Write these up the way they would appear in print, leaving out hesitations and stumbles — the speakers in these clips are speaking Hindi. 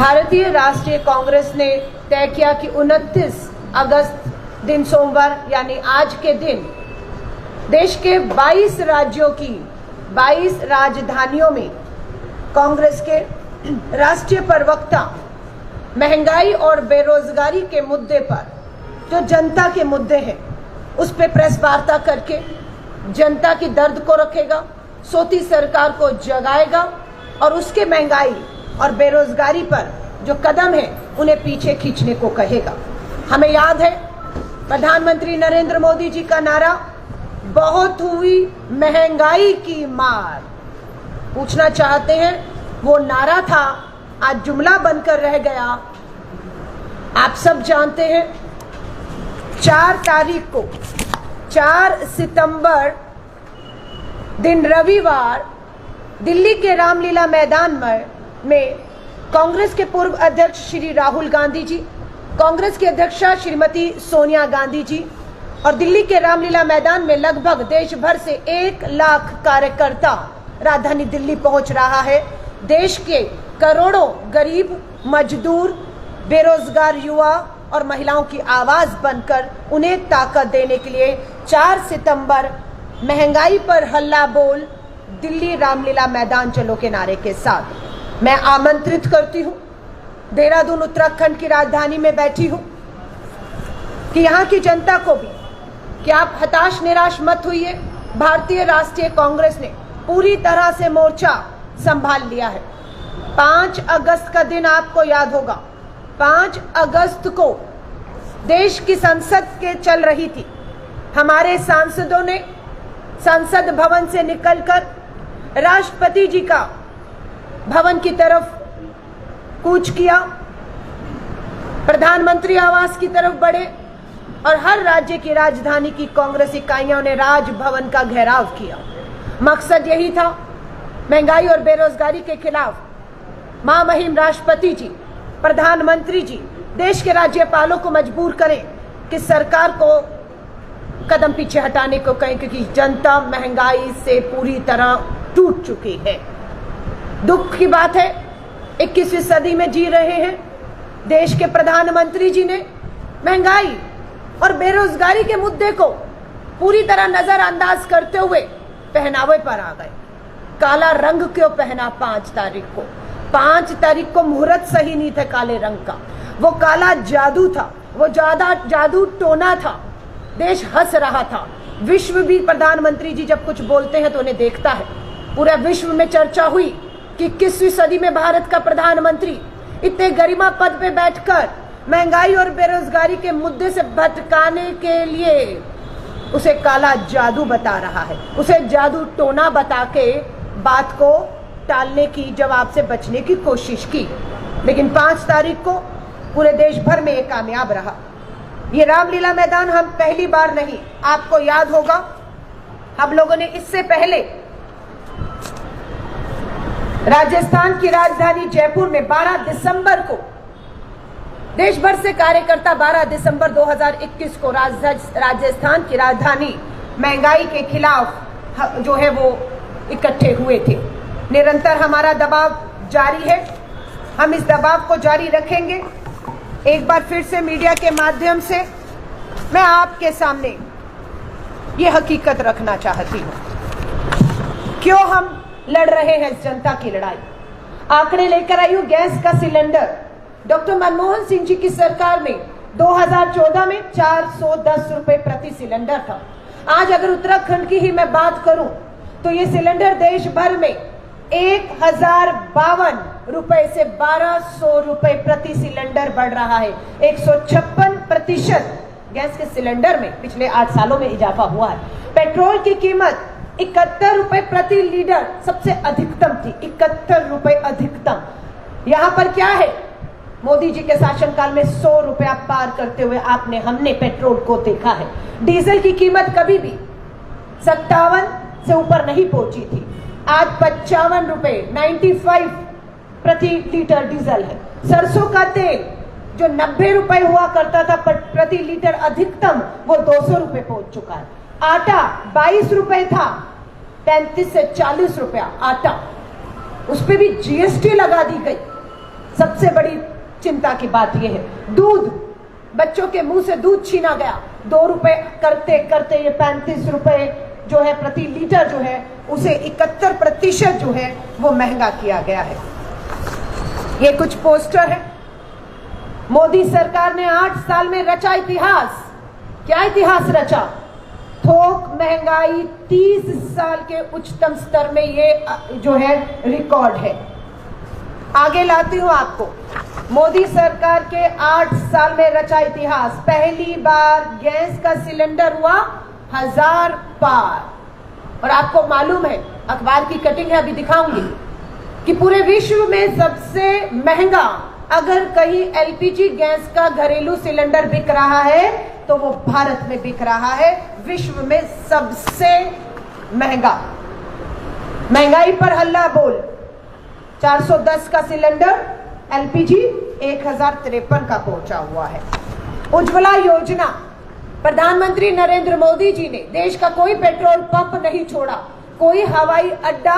भारतीय राष्ट्रीय कांग्रेस ने तय किया कि 29 अगस्त दिन सोमवार यानी आज के दिन देश के 22 राज्यों की 22 राजधानियों में कांग्रेस के राष्ट्रीय प्रवक्ता महंगाई और बेरोजगारी के मुद्दे पर जो जनता के मुद्दे हैं उस पे प्रेस वार्ता करके जनता की दर्द को रखेगा, सोती सरकार को जगाएगा और उसके महंगाई और बेरोजगारी पर जो कदम है उन्हें पीछे खींचने को कहेगा। हमें याद है प्रधानमंत्री नरेंद्र मोदी जी का नारा, बहुत हुई महंगाई की मार। पूछना चाहते हैं वो नारा था, आज जुमला बनकर रह गया। आप सब जानते हैं 4 तारीख को 4 सितंबर दिन रविवार दिल्ली के रामलीला मैदान में कांग्रेस के पूर्व अध्यक्ष श्री राहुल गांधी जी, कांग्रेस की अध्यक्षा श्रीमती सोनिया गांधी जी और दिल्ली के रामलीला मैदान में लगभग देश भर से 1 लाख कार्यकर्ता राजधानी दिल्ली पहुंच रहा है। देश के करोड़ों गरीब, मजदूर, बेरोजगार युवा और महिलाओं की आवाज बनकर उन्हें ताकत देने के लिए 4 सितंबर महंगाई पर हल्ला बोल दिल्ली रामलीला मैदान चलो के नारे के साथ मैं आमंत्रित करती हूं। देहरादून उत्तराखंड की राजधानी में बैठी हूं कि यहां की जनता को भी कि आप हताश निराश मत होइए। भारतीय राष्ट्रीय कांग्रेस ने पूरी तरह से मोर्चा संभाल लिया है। 5 अगस्त का दिन आपको याद होगा। 5 अगस्त को देश की संसद के चल रही थी। हमारे सांसदों ने संसद भवन से निकलकर राष्ट्रपति जी का भवन की तरफ कूच किया, प्रधानमंत्री आवास की तरफ बढ़े और हर राज्य की राजधानी की कांग्रेस इकाइयों ने राजभवन का घेराव किया। मकसद यही था, महंगाई और बेरोजगारी के खिलाफ महामहिम राष्ट्रपति जी, प्रधानमंत्री जी देश के राज्यपालों को मजबूर करें कि सरकार को कदम पीछे हटाने को कहें, क्योंकि जनता महंगाई से पूरी तरह टूट चुकी है। दुख की बात है 21वीं सदी में जी रहे हैं। देश के प्रधानमंत्री जी ने महंगाई और बेरोजगारी के मुद्दे को पूरी तरह नजरअंदाज करते हुए पहनावे पर आ गए। काला रंग क्यों पहना 5 तारीख को? 5 तारीख को मुहूर्त सही नहीं था काले रंग का। वो काला जादू था, वो जादू टोना था। देश हंस रहा था। विश्व भी प्रधानमंत्री जी जब कुछ बोलते हैं तो उन्हें देखता है। पूरे विश्व में चर्चा हुई कि 21वीं सदी में भारत का प्रधानमंत्री इतने गरिमा पद पे बैठकर महंगाई और बेरोजगारी के मुद्दे से भटकाने के लिए उसे काला जादू बता रहा है। उसे जादू टोना बता के बात को टालने की, जवाब से बचने की कोशिश की, लेकिन 5 तारीख को पूरे देश भर में ये कामयाब रहा। ये रामलीला मैदान हम पहली बार नहीं, आपको याद होगा हम लोगों ने इससे पहले राजस्थान की राजधानी जयपुर में 12 दिसंबर को देश भर से कार्यकर्ता 12 दिसंबर 2021 को राजस्थान की राजधानी महंगाई के खिलाफ जो है वो इकट्ठे हुए थे। निरंतर हमारा दबाव जारी है, हम इस दबाव को जारी रखेंगे। एक बार फिर से मीडिया के माध्यम से मैं आपके सामने ये हकीकत रखना चाहती हूं, क्यों हम लड़ रहे हैं इस जनता की लड़ाई। आंकड़े लेकर आई हूं। गैस का सिलेंडर डॉक्टर मनमोहन सिंह जी की सरकार में 2014 में 410 रुपए प्रति सिलेंडर था। आज अगर उत्तराखंड की ही मैं बात करूं तो ये सिलेंडर देश भर में 1052 रुपए से 1200 रुपए प्रति सिलेंडर बढ़ रहा है। 156% गैस के सिलेंडर में पिछले 8 सालों में इजाफा हुआ है। पेट्रोल की कीमत 71 रुपए प्रति लीटर सबसे अधिकतम थी, 71 रुपए अधिकतम। यहां पर क्या है, मोदी जी के शासनकाल में 100 रुपया पार करते हुए हमने पेट्रोल को देखा है। डीजल की कीमत कभी भी 57 से ऊपर नहीं पहुंची थी। आज 55 रुपए 95 प्रति लीटर डीजल है। सरसों का तेल जो 90 रुपए हुआ करता था प्रति लीटर अधिकतम, वो 200 रुपए पहुंच चुका है। आटा 22 रुपए था, 35 से 40 रुपया आटा, उस पर भी जीएसटी लगा दी गई। सबसे बड़ी चिंता की बात यह है, दूध, बच्चों के मुंह से दूध छीना गया। 2 रुपए करते करते ये 35 रुपए जो है प्रति लीटर जो है उसे 71% जो है वो महंगा किया गया है। ये कुछ पोस्टर है। मोदी सरकार ने 8 साल में रचा इतिहास। क्या इतिहास रचा? थोक महंगाई 30 साल के उच्चतम स्तर में ये जो है रिकॉर्ड है। आगे लाती हूं आपको, मोदी सरकार के 8 साल में रचा इतिहास। पहली बार गैस का सिलेंडर हुआ 1000 पार। और आपको मालूम है, अखबार की कटिंग है, अभी दिखाऊंगी, कि पूरे विश्व में सबसे महंगा अगर कहीं एलपीजी गैस का घरेलू सिलेंडर बिक रहा है तो वो भारत में बिक रहा है, विश्व में सबसे महंगा। महंगाई पर हल्ला बोल। 410 का सिलेंडर एलपीजी 1053 का पहुंचा हुआ है। उज्ज्वला योजना, प्रधानमंत्री नरेंद्र मोदी जी ने देश का कोई पेट्रोल पंप नहीं छोड़ा, कोई हवाई अड्डा,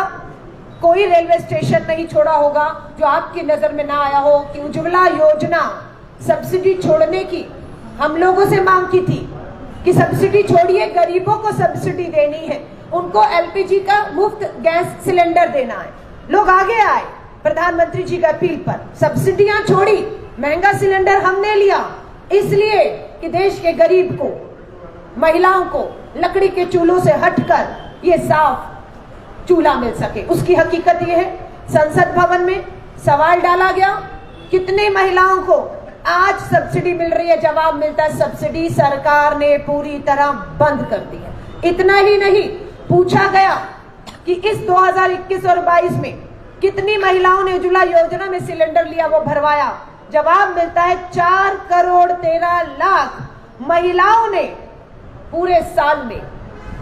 कोई रेलवे स्टेशन नहीं छोड़ा होगा जो आपकी नजर में ना आया हो कि उज्ज्वला योजना सब्सिडी छोड़ने की हम लोगों से मांग की थी कि सब्सिडी छोड़िए, गरीबों को सब्सिडी देनी है, उनको एलपीजी का मुफ्त गैस सिलेंडर देना है। लोग आगे आए प्रधानमंत्री जी की अपील पर, सब्सिडियां छोड़ी, महंगा सिलेंडर हमने लिया, इसलिए कि देश के गरीब को, महिलाओं को लकड़ी के चूल्हों से हटकर ये साफ चूल्हा मिल सके। उसकी हकीकत यह है, संसद भवन में सवाल डाला गया, कितने महिलाओं को आज सब्सिडी मिल रही है? जवाब मिलता है, सब्सिडी सरकार ने पूरी तरह बंद कर दी है। इतना ही नहीं, पूछा गया कि इस 2021 और 22 में कितनी महिलाओं ने उज्ज्वला योजना में सिलेंडर लिया, वो भरवाया? जवाब मिलता है 4 करोड़ 13 लाख महिलाओं ने पूरे साल में,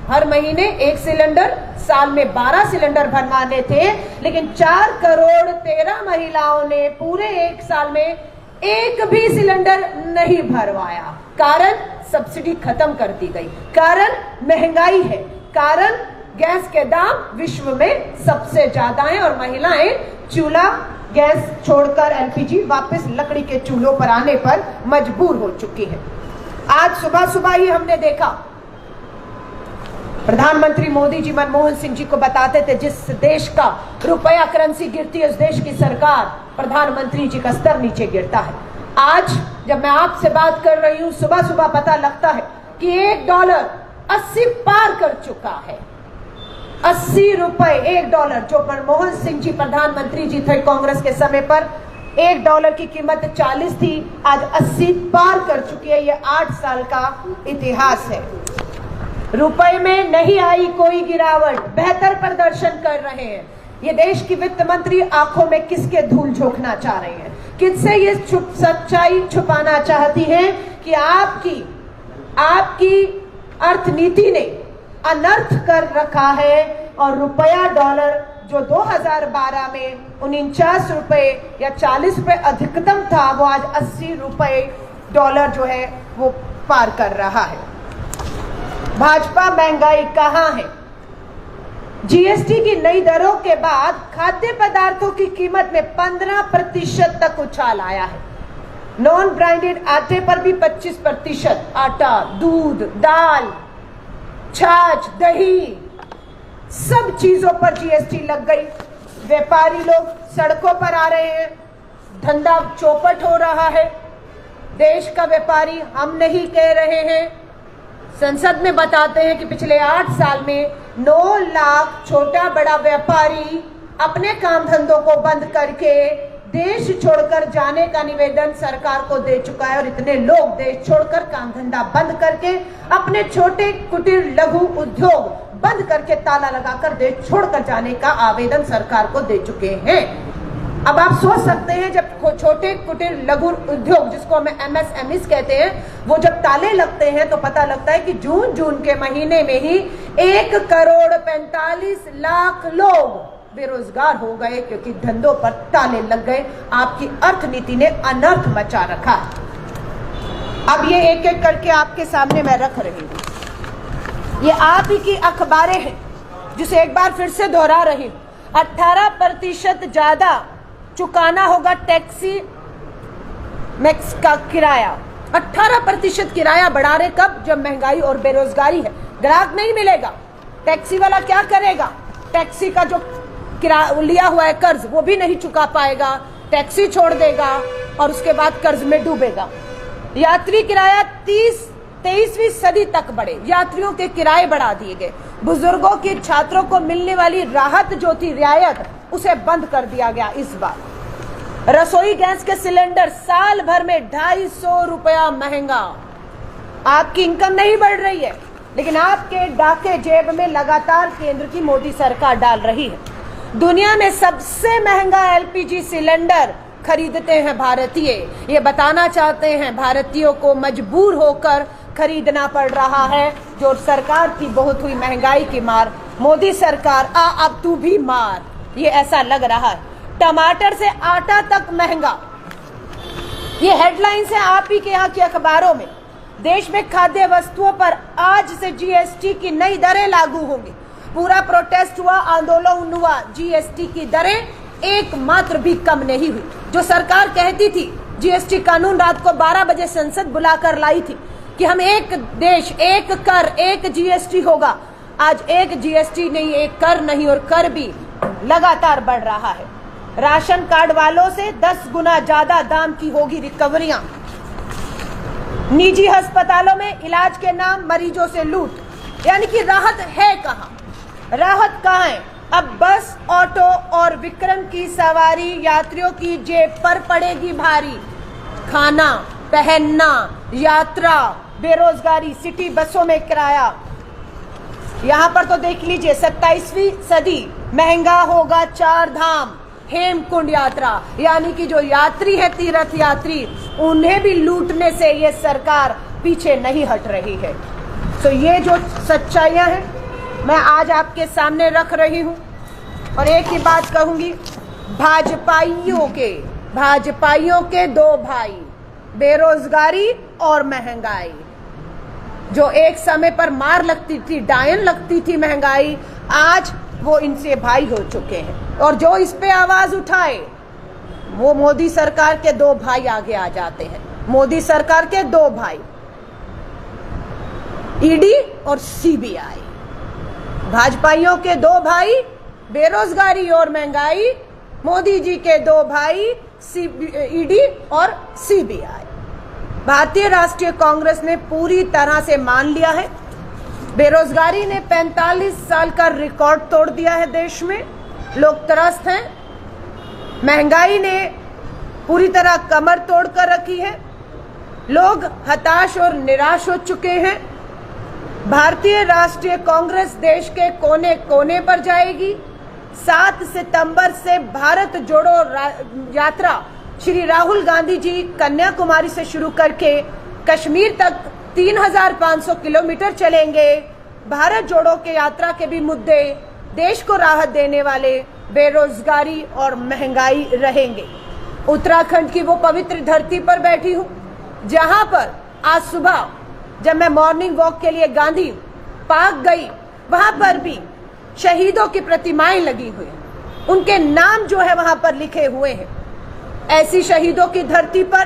हर महीने 1 सिलेंडर, साल में 12 सिलेंडर भरवाने थे, लेकिन 4 करोड़ 13 महिलाओं ने पूरे 1 साल में एक भी सिलेंडर नहीं भरवाया। कारण सब्सिडी खत्म कर दी गई, कारण महंगाई है, कारण गैस के दाम विश्व में सबसे ज्यादा हैं और महिलाएं चूल्हा गैस छोड़कर एलपीजी वापस लकड़ी के चूल्हों पर आने पर मजबूर हो चुकी है। आज सुबह सुबह ही हमने देखा, प्रधानमंत्री मोदी जी मनमोहन सिंह जी को बताते थे, जिस देश का रुपया करेंसी गिरती है उस देश की सरकार, प्रधानमंत्री जी का स्तर नीचे गिरता है। आज जब मैं आपसे बात कर रही हूं, सुबह सुबह पता लगता है कि $1 80 पार कर चुका है। 80 रुपए $1, जो मनमोहन सिंह जी प्रधानमंत्री जी थे कांग्रेस के समय पर, $1 की कीमत 40 थी, आज 80 पार कर चुकी है। ये 8 साल का इतिहास है। रुपए में नहीं आई कोई गिरावट, बेहतर प्रदर्शन कर रहे हैं। ये देश की वित्त मंत्री आंखों में किसके धूल झोंकना चाह रहे हैं? किससे ये सच्चाई छुपाना चाहती हैं कि आपकी अर्थनीति ने अनर्थ कर रखा है और रुपया डॉलर जो 2012 में 49 रुपए या 40 रुपए अधिकतम था, वो आज 80 रुपए डॉलर जो है वो पार कर रहा है। भाजपा महंगाई कहां है? जीएसटी की नई दरों के बाद खाद्य पदार्थों की कीमत में 15% तक उछाल आया है। नॉन ब्रांडेड आटे पर भी 25%, आटा, दूध, दाल, छाछ, दही, सब चीजों पर जीएसटी लग गई। व्यापारी लोग सड़कों पर आ रहे हैं, धंधा चौपट हो रहा है। देश का व्यापारी हम नहीं कह रहे हैं, संसद में बताते हैं कि पिछले 8 साल में 9 लाख छोटा बड़ा व्यापारी अपने काम धंधों को बंद करके देश छोड़कर जाने का निवेदन सरकार को दे चुका है। और इतने लोग देश छोड़कर काम धंधा बंद करके अपने छोटे कुटीर लघु उद्योग बंद करके ताला लगाकर देश छोड़कर जाने का आवेदन सरकार को दे चुके हैं। अब आप सोच सकते हैं, जब छोटे कुटीर लघु उद्योग, जिसको हम MSMEs कहते हैं, वो जब ताले लगते हैं तो पता लगता है कि जून के महीने में ही 1 करोड़ 45 लाख लोग बेरोजगार हो गए, क्योंकि धंधों पर ताले लग गए। आपकी अर्थनीति ने अनर्थ मचा रखा। अब ये एक एक करके आपके सामने मैं रख रही हूं। ये आप ही की अखबारें हैं, जिसे एक बार फिर से दोहरा रही हूं। 18% ज्यादा चुकाना होगा टैक्सी मैक्स का किराया। 18% किराया बढ़ा रहे, कब? जब महंगाई और बेरोजगारी है, ग्राहक नहीं मिलेगा। टैक्सी वाला क्या करेगा? टैक्सी का जो लिया हुआ है कर्ज वो भी नहीं चुका पाएगा, टैक्सी छोड़ देगा और उसके बाद कर्ज में डूबेगा। यात्री किराया 23वीं सदी तक बढ़े, यात्रियों के किराए बढ़ा दिए गए। बुजुर्गों की, छात्रों को मिलने वाली राहत जो थी, रियायत, उसे बंद कर दिया गया इस बार। रसोई गैस के सिलेंडर साल भर में 250 रुपया महंगा। आपकी इनकम नहीं बढ़ रही है, लेकिन आपके डाके जेब में लगातार केंद्र की मोदी सरकार डाल रही है। दुनिया में सबसे महंगा एलपीजी सिलेंडर खरीदते हैं भारतीय। ये बताना चाहते हैं भारतीयों को मजबूर होकर खरीदना पड़ रहा है, जो सरकार की बहुत हुई महंगाई की मार। मोदी सरकार अब तू भी मार, ये ऐसा लग रहा है। टमाटर से आटा तक महंगा, ये हेडलाइंस है आप ही के यहाँ के अखबारों में। देश में खाद्य वस्तुओं पर आज से जीएसटी की नई दरें लागू होंगी। पूरा प्रोटेस्ट हुआ, आंदोलन हुआ, जीएसटी की दरें एक मात्र भी कम नहीं हुई। जो सरकार कहती थी, जीएसटी कानून रात को 12 बजे संसद बुलाकर लाई थी कि हम एक देश, एक कर, एक जीएसटी होगा। आज एक जीएसटी नहीं, एक कर नहीं, और कर भी लगातार बढ़ रहा है। राशन कार्ड वालों से 10 गुना ज्यादा दाम की होगी रिकवरियां। निजी अस्पतालों में इलाज के नाम मरीजों से लूट। यानी कि राहत है कहां? राहत कहां है? अब बस, ऑटो और विक्रम की सवारी यात्रियों की जेब पर पड़ेगी भारी। खाना, पहनना, यात्रा, बेरोजगारी, सिटी बसों में किराया। यहां पर तो देख लीजिए, 27वीं सदी महंगा होगा 4 धाम हेमकुंड यात्रा। यानी कि जो यात्री है, तीर्थ यात्री, उन्हें भी लूटने से ये सरकार पीछे नहीं हट रही है। तो ये जो सच्चाइयां हैं मैं आज आपके सामने रख रही हूं, और एक ही बात कहूंगी, भाजपाइयों के 2 भाई, बेरोजगारी और महंगाई। जो एक समय पर मार लगती थी, डायन लगती थी महंगाई, आज वो इनसे भाई हो चुके हैं। और जो इस पे आवाज उठाए वो मोदी सरकार के 2 भाई आगे आ जाते हैं। मोदी सरकार के 2 भाई, ईडी और सीबीआई। भाजपाइयों के 2 भाई, बेरोजगारी और महंगाई, मोदी जी के 2 भाई, ईडी और सीबीआई। भारतीय राष्ट्रीय कांग्रेस ने पूरी तरह से मान लिया है, बेरोजगारी ने 45 साल का रिकॉर्ड तोड़ दिया है देश में। लोग त्रस्त हैं, महंगाई ने पूरी तरह कमर तोड़ कर रखी है, लोग हताश और निराश हो चुके हैं। भारतीय राष्ट्रीय कांग्रेस देश के कोने कोने पर जाएगी। 7 सितंबर से भारत जोड़ो यात्रा श्री राहुल गांधी जी कन्याकुमारी से शुरू करके कश्मीर तक 3500 किलोमीटर चलेंगे। भारत जोड़ो के यात्रा के भी मुद्दे देश को राहत देने वाले बेरोजगारी और महंगाई रहेंगे। उत्तराखंड की वो पवित्र धरती पर बैठी हूँ, जहां पर आज सुबह जब मैं मॉर्निंग वॉक के लिए गांधी पार्क गई, वहां पर भी शहीदों की प्रतिमाएं लगी हुई हैं, उनके नाम जो है वहां पर लिखे हुए हैं। ऐसी शहीदों की धरती पर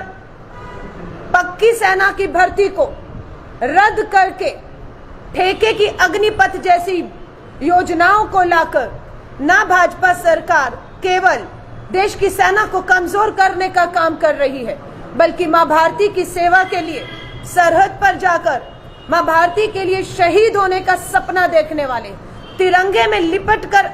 पक्की सेना की भर्ती को रद्द करके ठेके की अग्निपथ जैसी योजनाओं को लाकर ना भाजपा सरकार केवल देश की सेना को कमजोर करने का काम कर रही है, बल्कि मां भारती की सेवा के लिए सरहद पर जाकर मां भारती के लिए शहीद होने का सपना देखने वाले, तिरंगे में लिपट कर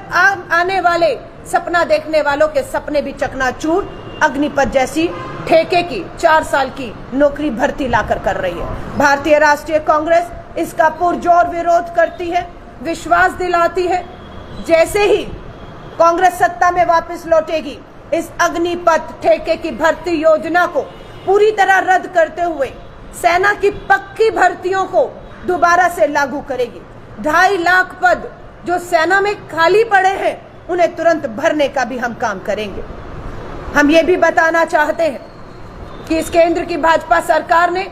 आने वाले सपना देखने वालों के सपने भी चकनाचूर अग्निपथ जैसी ठेके की 4 साल की नौकरी भर्ती लाकर कर रही है। भारतीय राष्ट्रीय कांग्रेस इसका पुरजोर विरोध करती है, विश्वास दिलाती है जैसे ही कांग्रेस सत्ता में वापस लौटेगी, इस अग्निपथ ठेके की भर्ती योजना को पूरी तरह रद्द करते हुए सेना की पक्की भर्तियों को दोबारा से लागू करेगी। 2.5 लाख पद जो सेना में खाली पड़े हैं, उन्हें तुरंत भरने का भी हम काम करेंगे। हम ये भी बताना चाहते हैं कि इस केंद्र की भाजपा सरकार ने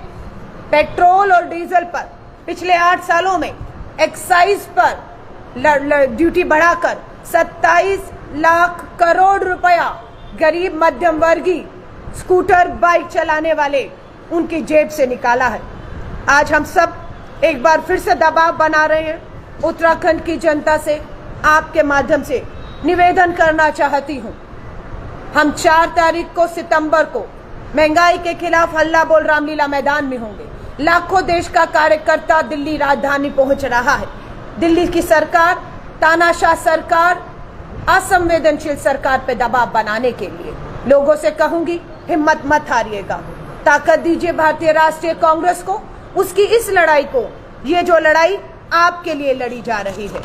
पेट्रोल और डीजल पर पिछले 8 सालों में एक्साइज पर ड्यूटी बढ़ाकर 27 लाख करोड़ रुपया गरीब मध्यम वर्गीय स्कूटर बाइक चलाने वाले उनकी जेब से निकाला है। आज हम सब एक बार फिर से दबाव बना रहे हैं। उत्तराखंड की जनता से आपके माध्यम से निवेदन करना चाहती हूं, हम 4 तारीख को सितंबर को महंगाई के खिलाफ हल्ला बोल रामलीला मैदान में होंगे। लाखों देश का कार्यकर्ता दिल्ली राजधानी पहुंच रहा है। दिल्ली की सरकार, तानाशाह सरकार, असंवेदनशील सरकार पे दबाव बनाने के लिए लोगों से कहूंगी, हिम्मत मत हारिएगा, ताकत दीजिए भारतीय राष्ट्रीय कांग्रेस को, उसकी इस लड़ाई को, ये जो लड़ाई आपके लिए लड़ी जा रही है।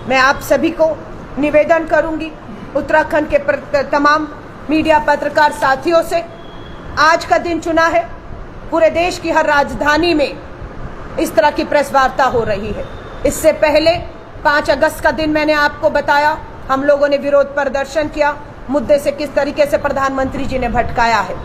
मैं आप सभी को निवेदन करूंगी, उत्तराखंड के तमाम मीडिया पत्रकार साथियों से, आज का दिन चुना है, पूरे देश की हर राजधानी में इस तरह की प्रेस वार्ता हो रही है। इससे पहले 5 अगस्त का दिन मैंने आपको बताया, हम लोगों ने विरोध प्रदर्शन किया, मुद्दे से किस तरीके से प्रधानमंत्री जी ने भटकाया है।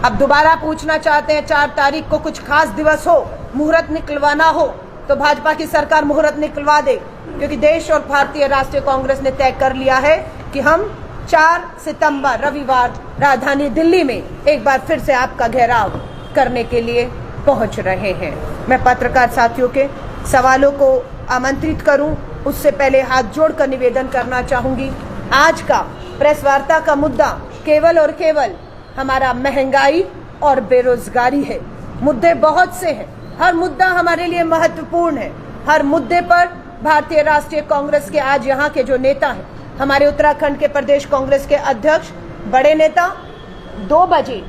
अब दोबारा पूछना चाहते हैं 4 तारीख को कुछ खास दिवस हो, मुहूर्त निकलवाना हो तो भाजपा की सरकार मुहूर्त निकलवा दे, क्योंकि देश और भारतीय राष्ट्रीय कांग्रेस ने तय कर लिया है कि हम 4 सितंबर रविवार राजधानी दिल्ली में एक बार फिर से आपका घेराव करने के लिए पहुंच रहे हैं। मैं पत्रकार साथियों के सवालों को आमंत्रित करूं, उससे पहले हाथ जोड़कर निवेदन करना चाहूंगी, आज का प्रेस वार्ता का मुद्दा केवल और केवल हमारा महंगाई और बेरोजगारी है। मुद्दे बहुत से हैं, हर मुद्दा हमारे लिए महत्वपूर्ण है। हर मुद्दे पर भारतीय राष्ट्रीय कांग्रेस के आज यहाँ के जो नेता हैं, हमारे उत्तराखंड के प्रदेश कांग्रेस के अध्यक्ष, बड़े नेता 2 बजे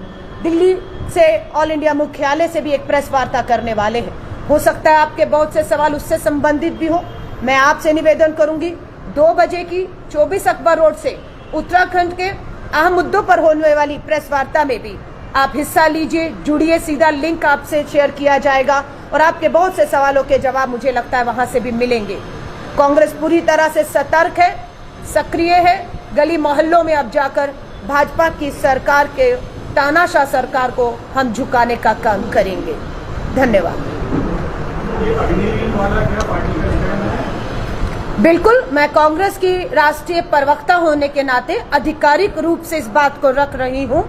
दिल्ली से ऑल इंडिया मुख्यालय से भी एक प्रेस वार्ता करने वाले हैं। हो सकता है आपके बहुत से सवाल उससे संबंधित भी हो। मैं आपसे निवेदन करूंगी, 2 बजे की 24 अकबर रोड से उत्तराखंड के अहम मुद्दों पर होने वाली प्रेस वार्ता में भी आप हिस्सा लीजिए, जुड़िए, सीधा लिंक आपसे शेयर किया जाएगा और आपके बहुत से सवालों के जवाब मुझे लगता है वहां से भी मिलेंगे। कांग्रेस पूरी तरह से सतर्क है, सक्रिय है, गली मोहल्लों में अब जाकर भाजपा की सरकार के, तानाशाह सरकार को हम झुकाने का काम करेंगे। धन्यवाद। बिल्कुल, मैं कांग्रेस की राष्ट्रीय प्रवक्ता होने के नाते आधिकारिक रूप से इस बात को रख रही हूं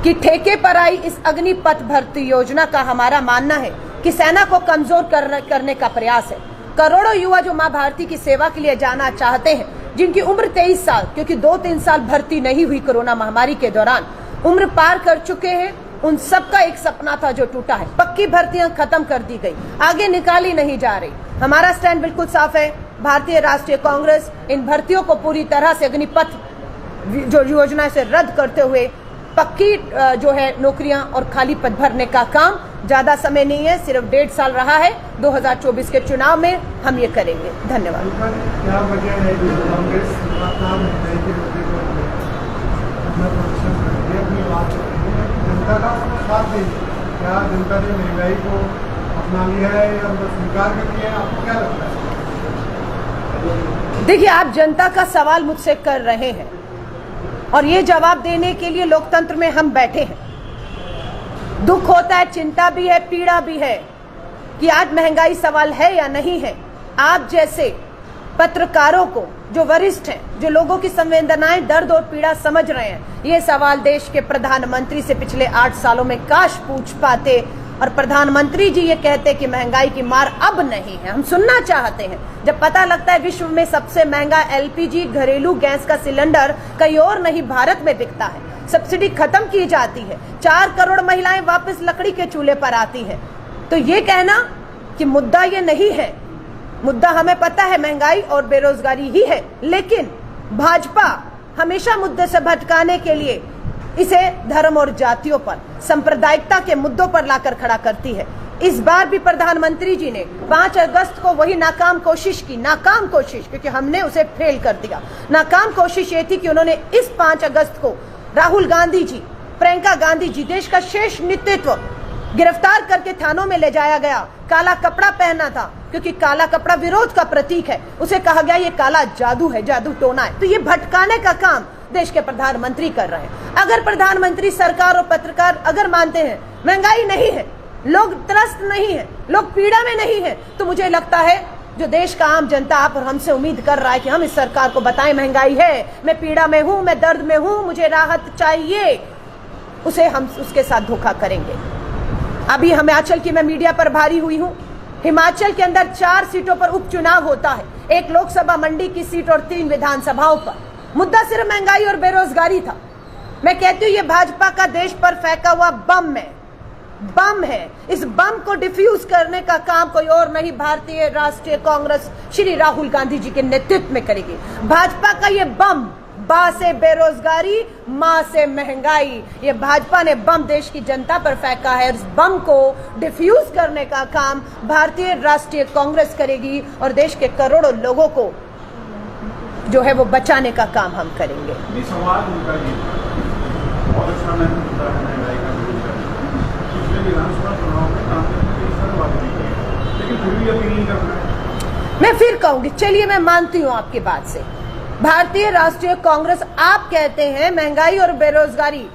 कि ठेके पर आई इस अग्निपथ भर्ती योजना का हमारा मानना है कि सेना को कमजोर करने का प्रयास है। करोड़ों युवा जो मां भारती की सेवा के लिए जाना चाहते हैं, जिनकी उम्र 23 साल, क्योंकि 2-3 साल भर्ती नहीं हुई कोरोना महामारी के दौरान, उम्र पार कर चुके हैं, उन सबका एक सपना था जो टूटा है। पक्की भर्तियां खत्म कर दी गई, आगे निकाली नहीं जा रही। हमारा स्टैंड बिल्कुल साफ है, भारतीय राष्ट्रीय कांग्रेस इन भर्तियों को पूरी तरह से अग्निपथ जो योजना से रद्द करते हुए पक्की जो है नौकरियां और खाली पद भरने का काम, ज्यादा समय नहीं है, सिर्फ 1.5 साल रहा है, 2024 के चुनाव में हम ये करेंगे। धन्यवाद। क्या वजह है कि कांग्रेस जनता का साथ नहीं, क्या जनता ने महंगाई को अपना लिया है या स्वीकार कर लिया है, आपको क्या लगता है? देखिए, आप जनता का सवाल मुझसे कर रहे हैं और ये जवाब देने के लिए लोकतंत्र में हम बैठे हैं। दुख होता है, चिंता भी है, पीड़ा भी है कि आज महंगाई सवाल है या नहीं है। आप जैसे पत्रकारों को, जो वरिष्ठ हैं, जो लोगों की संवेदनाएं, दर्द और पीड़ा समझ रहे हैं, ये सवाल देश के प्रधानमंत्री से पिछले 8 सालों में काश पूछ पाते और प्रधानमंत्री जी ये कहते कि महंगाई की मार अब नहीं है। हम सुनना चाहते हैं। जब पता लगता है विश्व में सबसे महंगा LPG घरेलू गैस का सिलेंडर कहीं और नहीं भारत में बिकता है, सब्सिडी खत्म की जाती है, 4 करोड़ महिलाएं वापस लकड़ी के चूल्हे पर आती है, तो ये कहना कि मुद्दा ये नहीं है, मुद्दा हमें पता है महंगाई और बेरोजगारी ही है, लेकिन भाजपा हमेशा मुद्दे से भटकाने के लिए इसे धर्म और जातियों पर, सांप्रदायिकता के मुद्दों पर लाकर खड़ा करती है। इस बार भी प्रधानमंत्री जी ने 5 अगस्त को वही नाकाम कोशिश की, नाकाम कोशिश, क्योंकि हमने उसे फेल कर दिया। नाकाम कोशिश ये थी कि उन्होंने इस 5 अगस्त को राहुल गांधी जी, प्रियंका गांधी जी, देश का शीर्ष नेतृत्व गिरफ्तार करके थानों में ले जाया गया। काला कपड़ा पहना था, क्योंकि काला कपड़ा विरोध का प्रतीक है। उसे कहा गया ये काला जादू है, जादू टोना है। तो ये भटकाने का काम देश के प्रधानमंत्री कर रहे हैं। अगर प्रधानमंत्री, सरकार और पत्रकार अगर मानते हैं महंगाई नहीं है, लोग त्रस्त नहीं है, लोग पीड़ा में नहीं है, तो मुझे लगता है जो देश का आम जनता आप और हमसे उम्मीद कर रहा है कि हम इस सरकार को बताएं महंगाई है, मैं पीड़ा में हूं, मैं दर्द में हूं, मुझे राहत चाहिए, उसे हम उसके साथ धोखा करेंगे। अभी हिमाचल की मैं मीडिया पर भारी हुई हूं। हिमाचल के अंदर 4 सीटों पर उपचुनाव होता है, 1 लोकसभा मंडी की सीट और 3 विधानसभाओं पर। मुद्दा सिर्फ महंगाई और बेरोजगारी था। मैं कहती हूं ये भाजपा का देश पर फेंका हुआ बम है। इस बम को डिफ्यूज करने का काम कोई और नहीं, भारतीय राष्ट्रीय कांग्रेस श्री राहुल गांधी जी के नेतृत्व में करेगी। भाजपा का ये बम, बा से बेरोजगारी, मां से महंगाई, ये भाजपा ने बम देश की जनता पर फेंका है। इस बम को डिफ्यूज करने का काम भारतीय राष्ट्रीय कांग्रेस करेगी और देश के करोड़ों लोगों को जो है वो बचाने का काम हम करेंगे। सवाल उनका ये बहुत अच्छा मुद्दा है महंगाई का विरोध करना। पिछले विधानसभा चुनाव में कांग्रेस ने कई सारे वादे किए, लेकिन फिर भी अपील नहीं कर रहा है। मैं फिर कहूंगी, चलिए मैं मानती हूं आपकी बात से, भारतीय राष्ट्रीय कांग्रेस आप कहते हैं महंगाई और बेरोजगारी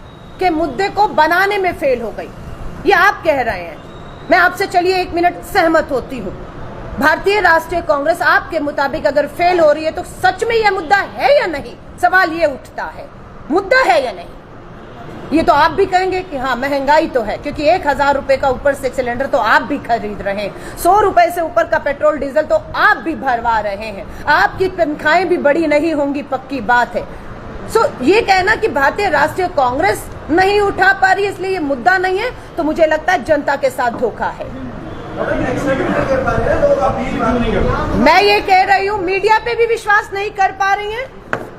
के मुद्दे को बनाने में फेल हो गई, ये आप कह रहे हैं। मैं आपसे चलिए 1 मिनट सहमत होती हूं। भारतीय राष्ट्रीय कांग्रेस आपके मुताबिक अगर फेल हो रही है तो सच में यह मुद्दा है या नहीं? सवाल ये उठता है, मुद्दा है या नहीं? ये तो आप भी कहेंगे कि हाँ महंगाई तो है, क्योंकि 1000 रुपए का ऊपर से सिलेंडर तो आप भी खरीद रहे हैं, 100 रुपए से ऊपर का पेट्रोल डीजल तो आप भी भरवा रहे हैं, आपकी तनख्वाहें भी बड़ी नहीं होंगी, पक्की बात है। ये कहना कि भारतीय राष्ट्रीय कांग्रेस नहीं उठा पा रही इसलिए ये मुद्दा नहीं है, तो मुझे लगता है जनता के साथ धोखा है। मैं ये कह रही हूँ मीडिया पे भी विश्वास नहीं कर पा रही है,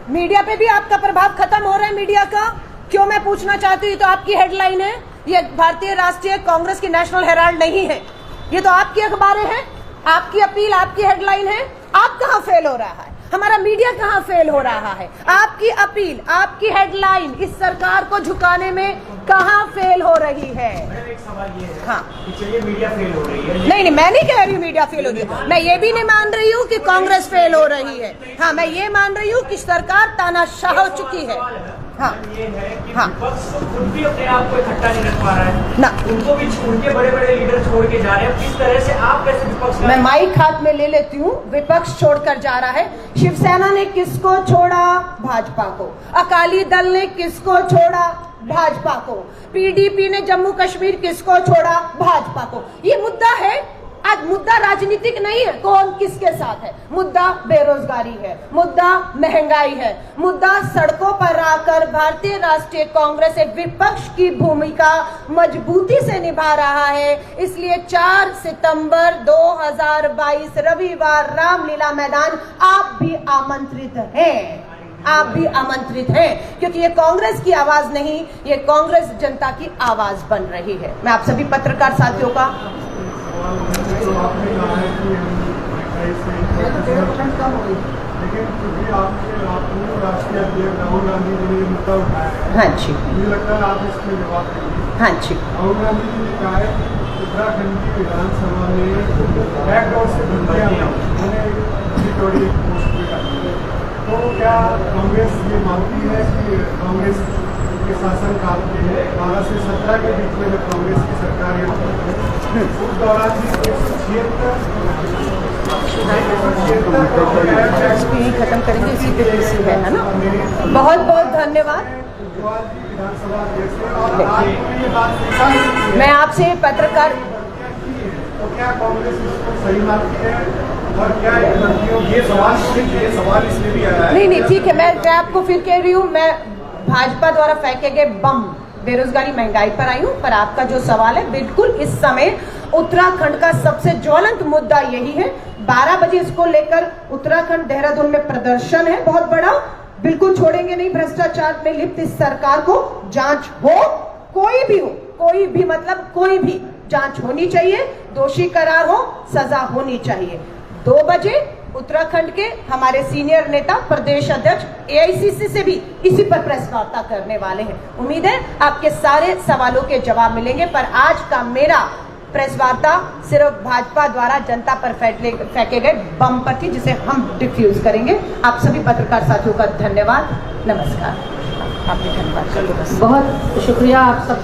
मीडिया पे भी आपका प्रभाव खत्म हो रहा है। मीडिया का क्यों मैं पूछना चाहती हूँ, तो आपकी हेडलाइन है, ये भारतीय राष्ट्रीय कांग्रेस की नेशनल हेराल्ड नहीं है, ये तो आपकी अखबारें हैं, आपकी अपील, आपकी हेडलाइन है। आप कहाँ फेल हो रहा है? हमारा मीडिया कहाँ फेल हो रहा है? आपकी अपील, आपकी हेडलाइन इस सरकार को झुकाने में कहाँ फेल हो रही है? एक सवाल ये है, हाँ, चलिए मीडिया फेल हो रही है। नहीं, मैं नहीं कह रही हूँ मीडिया फेल हो रही है, मैं ये भी नहीं मान रही हूँ कि कांग्रेस फेल हो रही है। हाँ, मैं ये मान रही हूँ कि सरकार तानाशाह हो चुकी है। हाँ, ये है कि हाँ, विपक्ष खुद भी अपने आप को इकट्ठा नहीं रख पा रहा है ना, उनको भी उनके बड़े बड़े लीडर छोड़ के जा रहे हैं। किस तरह से आप कैसे विपक्ष? मैं माइक हाथ में ले लेती हूँ। विपक्ष छोड़कर जा रहा है। शिवसेना ने किसको छोड़ा? भाजपा को। अकाली दल ने किसको छोड़ा? भाजपा को। पीडीपी ने जम्मू कश्मीर किसको छोड़ा? भाजपा को। ये मुद्दा है, आज मुद्दा राजनीतिक नहीं है कौन किसके साथ है, मुद्दा बेरोजगारी है, मुद्दा महंगाई है, मुद्दा सड़कों पर आकर भारतीय राष्ट्रीय कांग्रेस एक विपक्ष की भूमिका मजबूती से निभा रहा है। इसलिए 4 सितंबर 2022 रविवार रामलीला मैदान आप भी आमंत्रित हैं, आप भी आमंत्रित हैं, क्योंकि ये कांग्रेस की आवाज नहीं, ये कांग्रेस जनता की आवाज बन रही है। मैं आप सभी पत्रकार साथियों का तो आपने कहा है कि हम लेकिन क्योंकि आपने राष्ट्रीय अध्यक्ष राहुल गांधी जी ने ये मुद्दा उठाया है, हाँ जी, मुझे लगता है आप इसमें जवाब देंगे। हाँ जी, राहुल गांधी जी ने कहा है उत्तराखंड की विधानसभा में बैकडोर से भर्तियां उन्हें थोड़ी पोस्ट पे करनी है, तो क्या कांग्रेस ये मानती है कि कांग्रेस के शासनकाल के 12 से 17 के बीच में जब कांग्रेस की सरकार है उस दौरान खत्म करेंगे, इसी पे पीसी है ना। बहुत बहुत धन्यवाद। मैं आपसे पत्रकार, तो क्या कांग्रेस इसको सही मानती है और क्या ये सवाल इसलिए भी आया है। नहीं ठीक है, मैं आपको फिर कह रही हूँ, मैं भाजपा द्वारा फेंके गए बम बेरोजगारी महंगाई पर आई हूँ, पर आपका जो सवाल है बिल्कुल इस समय उत्तराखंड का सबसे ज्वलंत मुद्दा यही है। 12 बजे इसको लेकर उत्तराखंड देहरादून में प्रदर्शन है बहुत बड़ा, बिल्कुल छोड़ेंगे नहीं भ्रष्टाचार में लिप्त इस सरकार को। जांच हो, कोई भी हो, कोई भी मतलब कोई भी जांच होनी चाहिए, दोषी करार हो, सजा होनी चाहिए। 2 बजे उत्तराखंड के हमारे सीनियर नेता प्रदेश अध्यक्ष एआईसीसी से भी इसी पर प्रेस वार्ता करने वाले हैं। उम्मीद है आपके सारे सवालों के जवाब मिलेंगे, पर आज का मेरा प्रेस वार्ता सिर्फ भाजपा द्वारा जनता पर फेंके गए बम पर थी, जिसे हम डिफ्यूज करेंगे। आप सभी पत्रकार साथियों का धन्यवाद, नमस्कार। आपके धन्यवाद, बहुत शुक्रिया आप सब।